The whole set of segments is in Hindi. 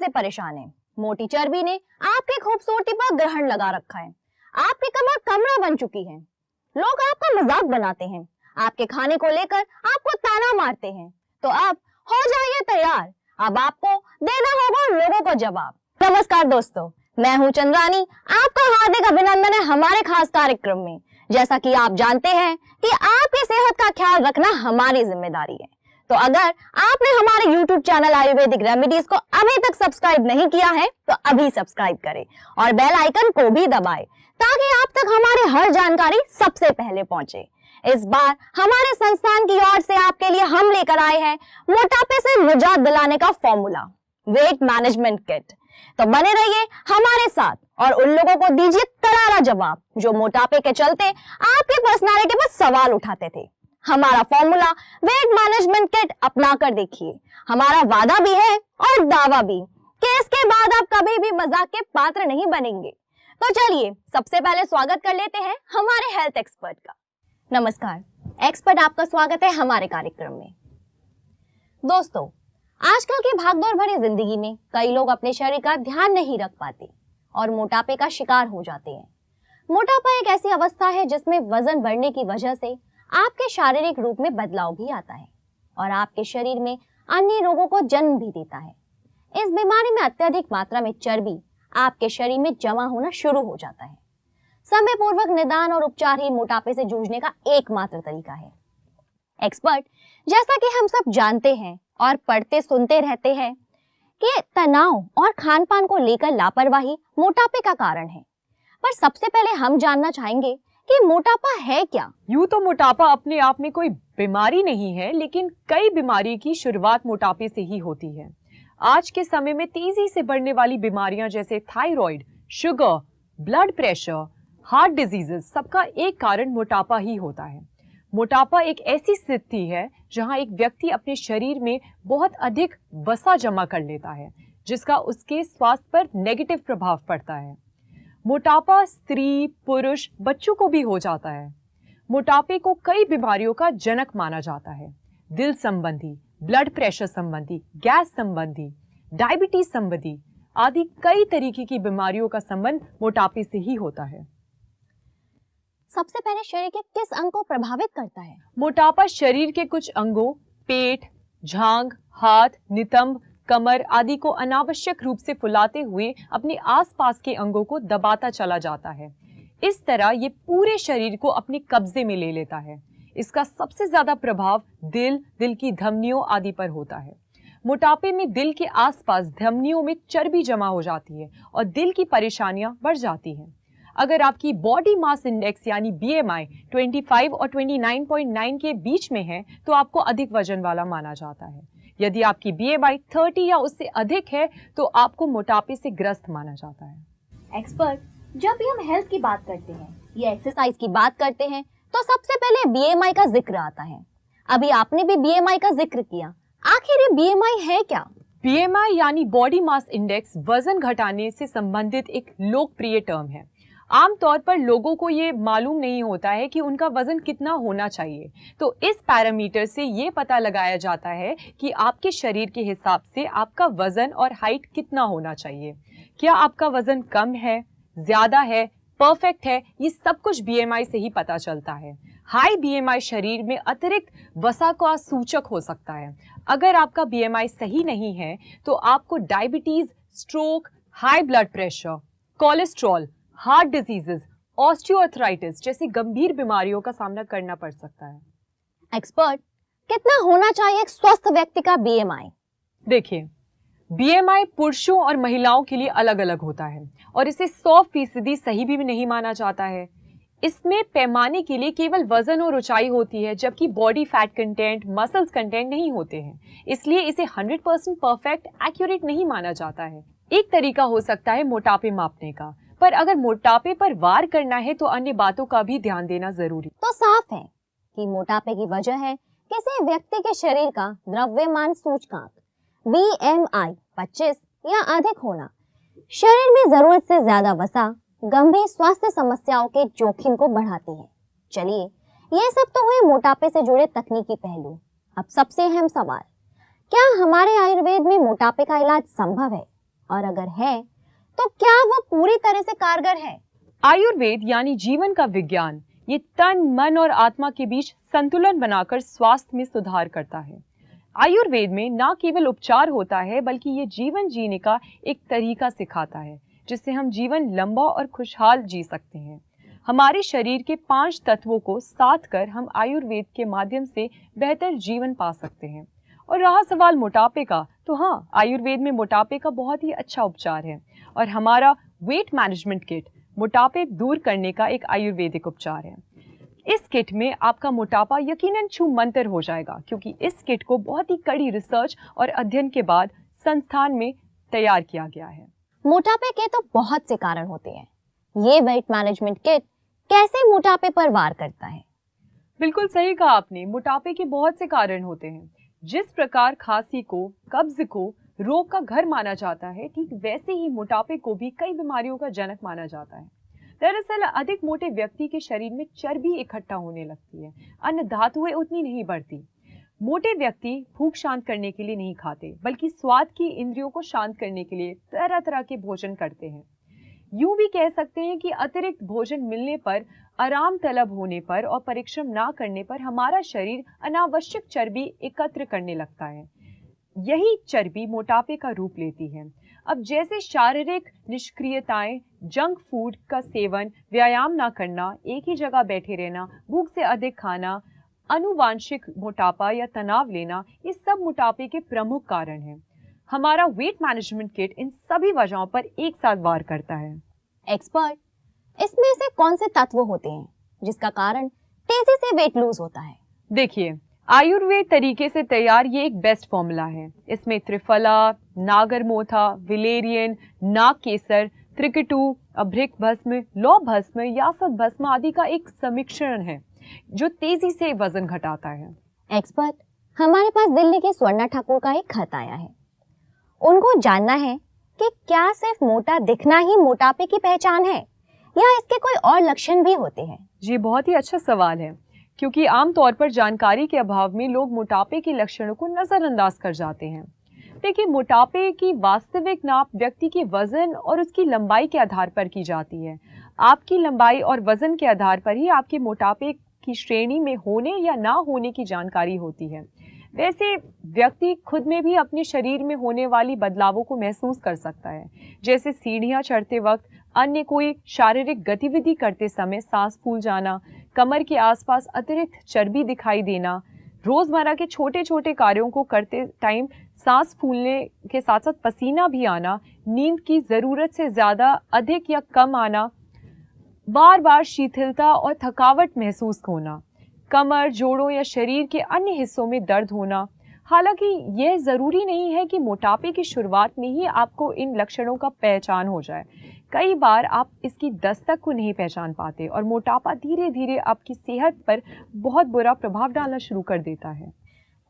से परेशान हैं। मोटी चर्बी ने आपकी खूबसूरती पर ग्रहण लगा रखा है। आपकी कमर कमरा बन चुकी है। लोग आपका मजाक बनाते हैं। आपके खाने को लेकर आपको ताना मारते हैं। तो अब हो जाइए तैयार, अब आपको देना होगा लोगों को जवाब। नमस्कार दोस्तों, मैं हूं चंद्रानी। आपका हार्दिक अभिनंदन है हमारे खास कार्यक्रम में। जैसा कि आप जानते हैं कि आपकी सेहत का ख्याल रखना हमारी जिम्मेदारी है। तो अगर आपने हमारे YouTube चैनल आयुर्वेदिक रेमेडीज को अभी तक सब्सक्राइब नहीं किया है तो अभी सब्सक्राइब करें और बेल आइकन को भी दबाएं ताकि आप तक हमारी हर जानकारी सबसे पहले पहुंचे। इस बार हमारे संस्थान की ओर से आपके लिए हम लेकर आए हैं मोटापे से निजात दिलाने का फॉर्मूला, वेट मैनेजमेंट किट। तो बने रहिए हमारे साथ और उन लोगों को दीजिए करारा जवाब जो मोटापे के चलते आपकी पर्सनालिटी पर सवाल उठाते थे। हमारा फॉर्मूला वेट मैनेजमेंट किट अपना कर देखिए। हमारा वादा भी है और दावा भी कि इसके बाद आप कभी भी मजाक के पात्र नहीं बनेंगे। तो चलिए सबसे पहले स्वागत कर लेते हैं हमारे हेल्थ एक्सपर्ट का। नमस्कार एक्सपर्ट, आपका स्वागत है हमारे कार्यक्रम में। दोस्तों, आजकल की भागदौड़ भरी जिंदगी में कई लोग अपने शरीर का ध्यान नहीं रख पाते और मोटापे का शिकार हो जाते हैं। मोटापा एक ऐसी अवस्था है जिसमें वजन बढ़ने की वजह से आपके शारीरिक रूप में बदलाव भी आता है और आपके शरीर में अन्य रोगों को जन्म भी देता है। इस बीमारी में अत्यधिक मात्रा में चर्बी आपके शरीर में जमा होना शुरू हो जाता है। समय पूर्वक निदान और उपचार ही मोटापे से जूझने का एकमात्र तरीका है। एक्सपर्ट, जैसा कि हम सब जानते हैं और पढ़ते सुनते रहते हैं कि तनाव और खान पान को लेकर लापरवाही मोटापे का कारण है, पर सबसे पहले हम जानना चाहेंगे कि मोटापा है क्या? यूं तो मोटापा अपने आप में कोई बीमारी नहीं है, लेकिन कई बीमारी की शुरुआत मोटापे से ही होती है। आज के समय में तेजी से बढ़ने वाली बीमारियां जैसे thyroid, sugar, blood pressure, heart diseases, सबका एक कारण मोटापा ही होता है। मोटापा एक ऐसी स्थिति है जहां एक व्यक्ति अपने शरीर में बहुत अधिक वसा जमा कर लेता है, जिसका उसके स्वास्थ्य पर नेगेटिव प्रभाव पड़ता है। मोटापा स्त्री, पुरुष, बच्चों को भी हो जाता है। मोटापे को कई बीमारियों का जनक माना जाता है। दिल संबंधी, ब्लड प्रेशर संबंधी, गैस संबंधी, डायबिटीज संबंधी आदि कई तरीके की बीमारियों का संबंध मोटापे से ही होता है। सबसे पहले शरीर के किस अंग को प्रभावित करता है? मोटापा शरीर के कुछ अंगों, पेट, जांघ, हाथ, नितंब, कमर आदि को अनावश्यक रूप से फुलाते हुए अपने आसपास के अंगों को दबाता चला जाता है। इस तरह ये पूरे शरीर को अपने कब्जे में ले लेता है। इसका सबसे ज्यादा प्रभाव दिल, दिल की धमनियों आदि पर होता है। मोटापे में दिल के आसपास धमनियों में चर्बी जमा हो जाती है और दिल की परेशानियां बढ़ जाती हैं। अगर आपकी बॉडी मास इंडेक्स यानी BMI 25 और 29.9 के बीच में है तो आपको अधिक वजन वाला माना जाता है। यदि आपकी BMI 30 या उससे अधिक है तो आपको मोटापे से ग्रस्त माना जाता है। एक्सपर्ट, जब भी हम हेल्थ की बात करते हैं या एक्सरसाइज की बात करते हैं तो सबसे पहले BMI का जिक्र आता है। अभी आपने भी BMI का जिक्र किया, आखिर ये BMI है क्या? BMI यानी बॉडी मास इंडेक्स वजन घटाने से संबंधित एक लोकप्रिय टर्म है। आमतौर पर लोगों को ये मालूम नहीं होता है कि उनका वजन कितना होना चाहिए, तो इस पैरामीटर से ये पता लगाया जाता है कि आपके शरीर के हिसाब से आपका वजन और हाइट कितना होना चाहिए। क्या आपका वजन कम है, ज्यादा है, परफेक्ट है, ये सब कुछ BMI से ही पता चलता है। हाई BMI शरीर में अतिरिक्त वसा का सूचक हो सकता है। अगर आपका BMI सही नहीं है तो आपको diabetes, stroke, high blood pressure, cholesterol, heart diseases, osteoarthritis जैसी गंभीर बीमारियों का सामना करना पड़ सकता है। एक्सपर्ट, कितना होना चाहिए एक स्वस्थ व्यक्ति का BMI? देखिए, BMI पुरुषों और महिलाओं के लिए अलग अलग होता है और इसे 100% सही भी नहीं माना जाता है। इसमें पैमाने के लिए केवल वजन और ऊंचाई होती है, जबकि body fat content, muscles content नहीं होते हैं। इसलिए इसे 100% परफेक्ट, एक्यूरेट नहीं माना जाता है। एक तरीका हो सकता है मोटापे मापने का, पर अगर मोटापे पर वार करना है तो अन्य बातों का भी ध्यान देना जरूरी। तो साफ है कि मोटापे की वजह है किसी व्यक्ति के शरीर का द्रव्यमान सूचकांक BMI 25 या अधिक होना। शरीर में जरूरत से ज्यादा वसा गंभीर स्वास्थ्य समस्याओं के जोखिम को बढ़ाती है। चलिए, ये सब तो हुए मोटापे से जुड़े तकनीकी पहलू। अब सबसे अहम सवाल, क्या हमारे आयुर्वेद में मोटापे का इलाज संभव है? और अगर है तो क्या वो पूरी तरह से कारगर है? आयुर्वेद यानी जीवन का विज्ञान, ये तन, मन और आत्मा के बीच संतुलन बनाकर स्वास्थ्य में सुधार करता है। आयुर्वेद में न केवल उपचार होता है, बल्कि ये जीवन जीने का एक तरीका सिखाता है, जिससे हम जीवन लंबा और खुशहाल जी सकते हैं। हमारे शरीर के 5 तत्वों को साथ कर हम आयुर्वेद के माध्यम से बेहतर जीवन पा सकते हैं। और रहा सवाल मोटापे का, तो हाँ, आयुर्वेद में मोटापे का बहुत ही अच्छा उपचार है और हमारा वेट मैनेजमेंट किट मोटापे दूर करने का एक आयुर्वेदिक उपचार है। इस किट में आपका मोटापा यकीनन छूमंतर हो जाएगा, क्योंकि इस किट को बहुत ही कड़ी रिसर्च और अध्ययन के बाद संस्थान में तैयार किया गया है। मोटापे के तो बहुत से कारण होते हैं, ये वेट मैनेजमेंट किट कैसे मोटापे पर वार करता है? बिल्कुल सही कहा आपने, मोटापे के बहुत से कारण होते हैं। जिस प्रकार खांसी को, कब्ज को रोग का घर माना जाता है, ठीक वैसे ही मोटापे को भी कई बीमारियों का जनक माना जाता है। दरअसल अधिक मोटे व्यक्ति के शरीर में चर्बी इकट्ठा होने लगती है, अन्य धातुएं उतनी नहीं बढ़ती। मोटे व्यक्ति भूख शांत करने के लिए नहीं खाते, बल्कि स्वाद की इंद्रियों को शांत करने के लिए तरह तरह के भोजन करते हैं। यूं भी कह सकते हैं कि अतिरिक्त भोजन मिलने पर, आराम तलब होने पर और परिश्रम ना करने पर हमारा शरीर अनावश्यक चर्बी एकत्र करने लगता है। यही चर्बी मोटापे का रूप लेती है। अब जैसे शारीरिक निष्क्रियताएं, जंक फूड का सेवन, व्यायाम ना करना, एक ही जगह बैठे रहना, भूख से अधिक खाना, अनुवांशिक मोटापा या तनाव लेना, ये सब मोटापे के प्रमुख कारण हैं। हमारा वेट मैनेजमेंट किट इन सभी वजहों पर एक साथ वार करता है। एक्सपर्ट, इसमें से कौन से तत्व होते हैं जिसका कारण तेजी से वेट लूज होता है? देखिए, आयुर्वेद तरीके से तैयार ये एक बेस्ट फॉर्मूला है। इसमें त्रिफला, नागरमोथा, विलेरियन, नाग केसर, त्रिकटू, अभ्रिक भस्म, लौ भस्म, यासक भस्म आदि का एक समिश्रण है जो तेजी से वजन घटाता है। एक्सपर्ट, हमारे पास दिल्ली की स्वर्णा ठाकुर का एक खत आया है। उनको जानना है कि क्या सिर्फ मोटा दिखना ही मोटापे की पहचान है या इसके कोई और लक्षण भी होते हैं? जी, बहुत ही अच्छा सवाल है, क्योंकि आमतौर पर जानकारी के अभाव में लोग मोटापे के लक्षणों को नजरअंदाज कर जाते हैं। देखिए, मोटापे की वास्तविक नाप व्यक्ति के वजन और उसकी लंबाई के आधार पर की जाती है। आपकी लंबाई और वजन के आधार पर ही आपके मोटापे की श्रेणी में होने या ना होने की जानकारी होती है। वैसे व्यक्ति खुद में भी अपने शरीर में होने वाली बदलावों को महसूस कर सकता है, जैसे सीढ़ियां चढ़ते वक्त, अन्य कोई शारीरिक गतिविधि करते समय सांस फूल जाना, कमर के आसपास अतिरिक्त चर्बी दिखाई देना, रोजमर्रा के छोटे छोटे कार्यों को करते टाइम सांस फूलने के साथ साथ पसीना भी आना, नींद की जरूरत से ज्यादा अधिक या कम आना, बार बार शिथिलता और थकावट महसूस होना, कमर, जोड़ों या शरीर के अन्य हिस्सों में दर्द होना। हालांकि यह जरूरी नहीं है कि मोटापे की शुरुआत में ही आपको इन लक्षणों का पहचान हो जाए। कई बार आप इसकी दस्तक को नहीं पहचान पाते और मोटापा धीरे धीरे आपकी सेहत पर बहुत बुरा प्रभाव डालना शुरू कर देता है।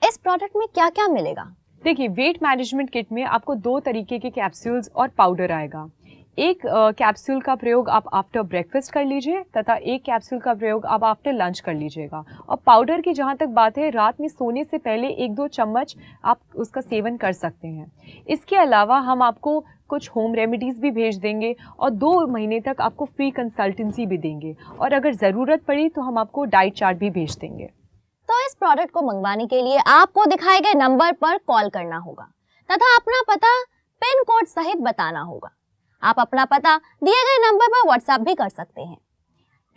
इस प्रोडक्ट में क्या क्या मिलेगा? देखिए, वेट मैनेजमेंट किट में आपको 2 तरीके के कैप्सूल्स और पाउडर आएगा। एक कैप्सूल का प्रयोग आप आफ्टर ब्रेकफास्ट कर लीजिए तथा एक कैप्सूल का प्रयोग आप आफ्टर लंच कर लीजिएगा। और पाउडर की जहाँ तक बात है, रात में सोने से पहले 1-2 चम्मच आप उसका सेवन कर सकते हैं। इसके अलावा हम आपको कुछ होम रेमेडीज भी भेज देंगे और 2 महीने तक आपको फ्री कंसल्टेंसी भी देंगे, और अगर ज़रूरत पड़ी तो हम आपको डाइट चार्ट भी भेज देंगे। तो इस प्रोडक्ट को मंगवाने के लिए आपको दिखाए गए नंबर पर कॉल करना होगा तथा अपना पता पिन कोड सहित बताना होगा। आप अपना पता दिए गए नंबर पर व्हाट्सएप भी कर सकते हैं।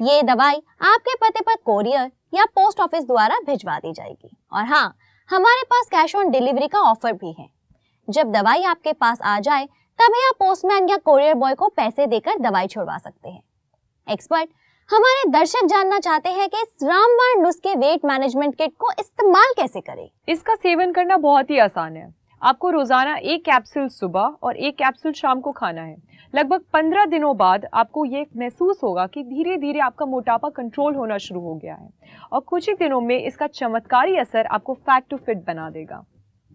ये दवाई आपके पते पर कोरियर या पोस्ट ऑफिस द्वारा भिजवा दी जाएगी। और हाँ, हमारे पास कैश ऑन डिलीवरी का ऑफर भी है। जब दवाई आपके पास आ जाए तभी आप पोस्टमैन या कोरियर बॉय को पैसे देकर दवाई छुड़वा सकते हैं। एक्सपर्ट, हमारे दर्शक जानना चाहते हैं कि इस रामबाण नुस्खे वेट मैनेजमेंट किट को इस्तेमाल कैसे करें? इसका सेवन करना बहुत ही आसान है। आपको रोजाना 1 कैप्सूल सुबह और 1 कैप्सूल शाम को खाना है। लगभग 15 दिनों बाद आपको ये महसूस होगा कि धीरे धीरे आपका मोटापा कंट्रोल होना शुरू हो गया है और कुछ ही दिनों में इसका चमत्कारी असर आपको फैट टू फिट बना देगा।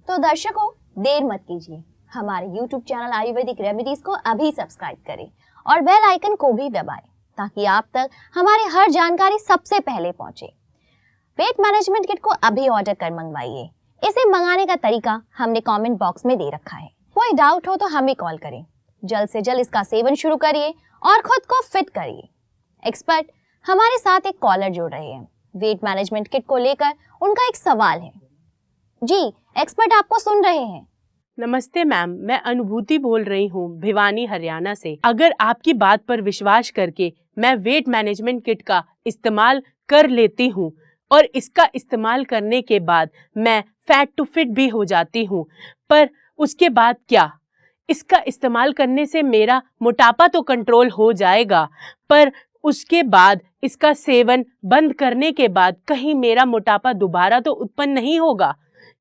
तो दर्शकों, देर मत कीजिए, हमारे YouTube चैनल आयुर्वेदिक रेमेडीज को अभी सब्सक्राइब करें और बेल आइकन को भी दबाएं ताकि आप तक हमारी हर जानकारी सबसे पहले पहुंचे। वेट मैनेजमेंट किट को अभी ऑर्डर कर मंगवाइए। इसे मंगाने का तरीका हमने कमेंट बॉक्स में दे रखा है। कोई कोई डाउट हो तो हमें कॉल करें। जल्द से जल्द इसका सेवन शुरू करिए और खुद को फिट करिए। एक्सपर्ट, हमारे साथ एक कॉलर जुड़ रहे हैं। वेट मैनेजमेंट किट को लेकर उनका एक सवाल है। जी एक्सपर्ट, आपको सुन रहे हैं। नमस्ते मैम, मैं अनुभूति बोल रही हूँ भिवानी हरियाणा से। अगर आपकी बात पर विश्वास करके मैं वेट मैनेजमेंट किट का इस्तेमाल कर लेती हूँ और इसका इस्तेमाल करने के बाद मैं फैट टू फिट भी हो जाती हूँ, पर उसके बाद क्या? इसका इस्तेमाल करने से मेरा मोटापा तो कंट्रोल हो जाएगा, पर उसके बाद इसका सेवन बंद करने के बाद कहीं मेरा मोटापा दोबारा तो उत्पन्न नहीं होगा?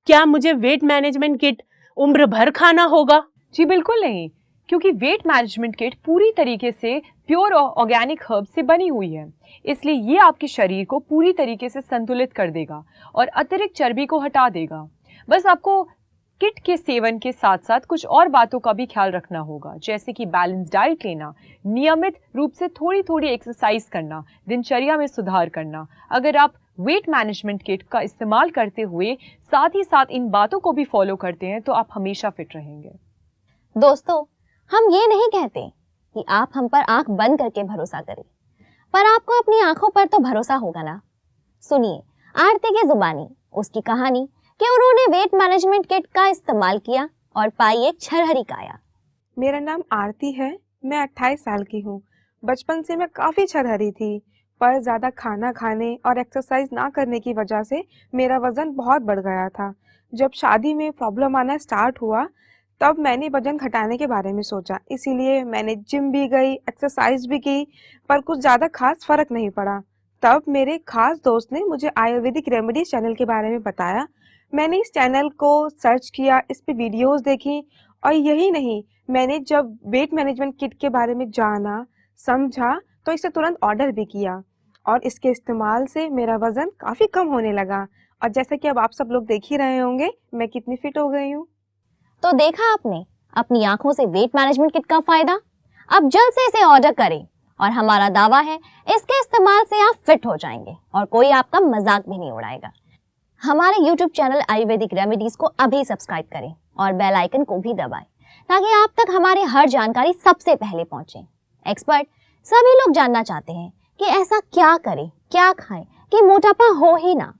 क्या मुझे वेट मैनेजमेंट किट उम्र भर खाना होगा? जी बिल्कुल नहीं, क्योंकि वेट मैनेजमेंट किट पूरी तरीके से प्योर और ऑर्गेनिक हर्ब से बनी हुई है, इसलिए ये आपके शरीर को पूरी तरीके से संतुलित कर देगा और अतिरिक्त चर्बी को हटा देगा। बस आपको किट के सेवन के साथ साथ कुछ और बातों का भी ख्याल रखना होगा, जैसे कि बैलेंस डाइट लेना, नियमित रूप से थोड़ी थोड़ी एक्सरसाइज करना, दिनचर्या में सुधार करना। अगर आप वेट मैनेजमेंट किट का इस्तेमाल करते हुए साथ ही साथ इन बातों को भी फॉलो करते हैं तो आप हमेशा फिट रहेंगे। दोस्तों, हम ये नहीं कहते कि आप हम पर आंख बंद करके भरोसा करें, पर आपको अपनी आंखों पर तो भरोसा होगा ना। सुनिए आरती की जुबानी उसकी कहानी कि उन्होंने वेट मैनेजमेंट किट का इस्तेमाल किया और पाई एक छरहरी काया। मेरा नाम आरती है, मैं 28 साल की हूँ। बचपन से मैं काफ़ी छरहरी थी, पर ज़्यादा खाना खाने और एक्सरसाइज ना करने की वजह से मेरा वज़न बहुत बढ़ गया था। जब शादी में प्रॉब्लम आना स्टार्ट हुआ तब मैंने वज़न घटाने के बारे में सोचा, इसीलिए मैंने जिम भी गई, एक्सरसाइज भी की, पर कुछ ज़्यादा खास फ़र्क नहीं पड़ा। तब मेरे खास दोस्त ने मुझे आयुर्वेदिक रेमेडीज चैनल के बारे में बताया। मैंने इस चैनल को सर्च किया, इस पे वीडियोस देखी, और यही नहीं, मैंने जब वेट मैनेजमेंट किट के बारे में जाना समझा तो इसे तुरंत ऑर्डर भी किया और इसके इस्तेमाल से मेरा वज़न काफ़ी कम होने लगा। और जैसा कि अब आप सब लोग देख ही रहे होंगे मैं कितनी फिट हो गई हूँ। तो देखा आपने अपनी आंखों से वेट मैनेजमेंट किट का फायदा। अब जल्द से इसे ऑर्डर करें और हमारा दावा है इसके इस्तेमाल से आप फिट हो जाएंगे और कोई आपका मजाक भी नहीं उड़ाएगा। हमारे YouTube चैनल आयुर्वेदिक रेमेडीज को अभी सब्सक्राइब करें और बेल आइकन को भी दबाएं ताकि आप तक हमारी हर जानकारी सबसे पहले पहुंचे। एक्सपर्ट, सभी लोग जानना चाहते हैं कि ऐसा क्या करें, क्या खाएं कि मोटापा हो ही ना।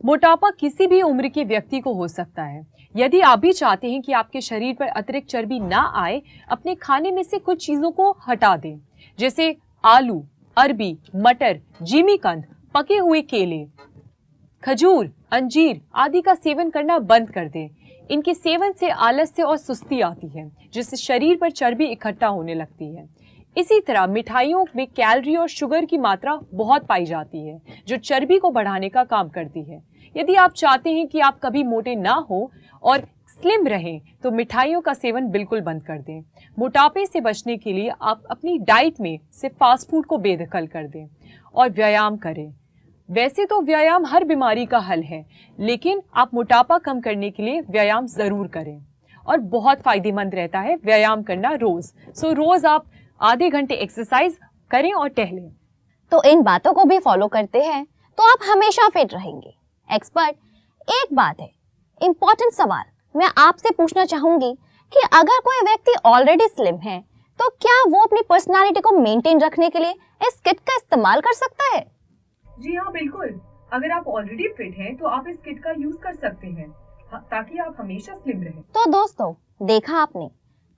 मोटापा किसी भी उम्र के व्यक्ति को हो सकता है। यदि आप भी चाहते हैं कि आपके शरीर पर अतिरिक्त चर्बी ना आए, अपने खाने में से कुछ चीजों को हटा दें, जैसे आलू, अरबी, मटर, जिमीकंद, पके हुए केले, खजूर, अंजीर आदि का सेवन करना बंद कर दें। इनके सेवन से आलस्य और सुस्ती आती है, जिससे शरीर पर चर्बी इकट्ठा होने लगती है। इसी तरह मिठाइयों में कैलोरी और शुगर की मात्रा बहुत पाई जाती है, जो चर्बी को बढ़ाने का काम करती है। यदि आप चाहते हैं कि आप कभी मोटे ना हो और स्लिम रहें, तो मिठाइयों का सेवन बिल्कुल बंद कर दें। मोटापे से बचने के लिए आप अपनी डाइट में से फास्ट फूड को बेदखल कर दें और व्यायाम करें। वैसे तो व्यायाम हर बीमारी का हल है, लेकिन आप मोटापा कम करने के लिए व्यायाम जरूर करें और बहुत फायदेमंद रहता है व्यायाम करना रोज। रोज आप आधे घंटे एक्सरसाइज करें और टहलें। तो इन बातों को भी फॉलो करते हैं तो आप हमेशा फिट रहेंगे। एक्सपर्ट, एक बात है, इंपॉर्टेंट सवाल मैं आपसे पूछना चाहूंगी कि अगर कोई व्यक्ति ऑलरेडी स्लिम है तो क्या वो अपनी पर्सनालिटी को मेंटेन रखने के लिए इस किट का इस्तेमाल कर सकता है? जी हाँ, बिल्कुल। अगर आप ऑलरेडी फिट हैं तो आप इस किट का यूज कर सकते हैं ताकि आप हमेशा स्लिम रहें। तो दोस्तों, देखा आपने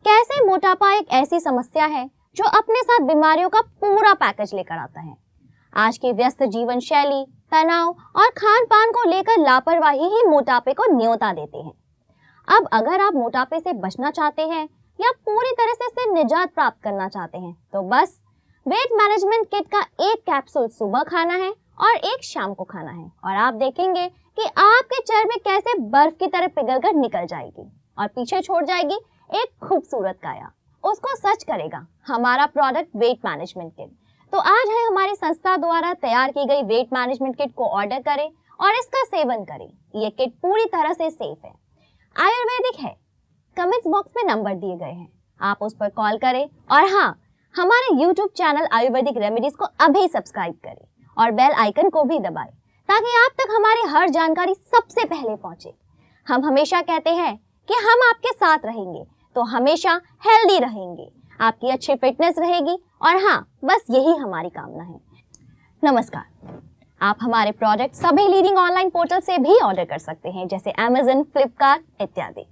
कैसे मोटापा एक ऐसी समस्या है जो अपने साथ बीमारियों का पूरा पैकेज लेकर आता है। आज की व्यस्त जीवन शैली, तनाव और खान पान को लेकर लापरवाही ही मोटापे को न्योता देते हैं। अब अगर आप मोटापे से बचना चाहते हैं या पूरी तरह से इससे निजात प्राप्त करना चाहते हैं तो बस वेट मैनेजमेंट किट का एक कैप्सूल सुबह खाना है और एक शाम को खाना है और आप देखेंगे कि आपके चर्बी कैसे बर्फ की तरह पिघलकर निकल जाएगी और पीछे छोड़ जाएगी एक खूबसूरत काया। उसको सच करेगा हमारा प्रोडक्ट वेट मैनेजमेंट किट। तो आज है हमारी संस्था द्वारा तैयार की गई वेट मैनेजमेंट किट को ऑर्डर करें और इसका सेवन करें। ये किट पूरी तरह से सेफ है, आयुर्वेदिक है। कमेंट्स बॉक्स में नंबर दिए गए हैं, आप उस पर कॉल करें और हाँ, हमारे YouTube चैनल आयुर्वेदिक रेमेडीज को अभी सब्सक्राइब करें और बेल आइकन को भी दबाएं ताकि आप तक हमारी हर जानकारी सबसे पहले पहुंचे। हम हमेशा कहते हैं कि हम आपके साथ रहेंगे तो हमेशा हेल्दी रहेंगे, आपकी अच्छी फिटनेस रहेगी और हाँ, बस यही हमारी कामना है। नमस्कार। आप हमारे प्रोडक्ट सभी लीडिंग ऑनलाइन पोर्टल से भी ऑर्डर कर सकते हैं, जैसे Amazon, फ्लिपकार्ट इत्यादि।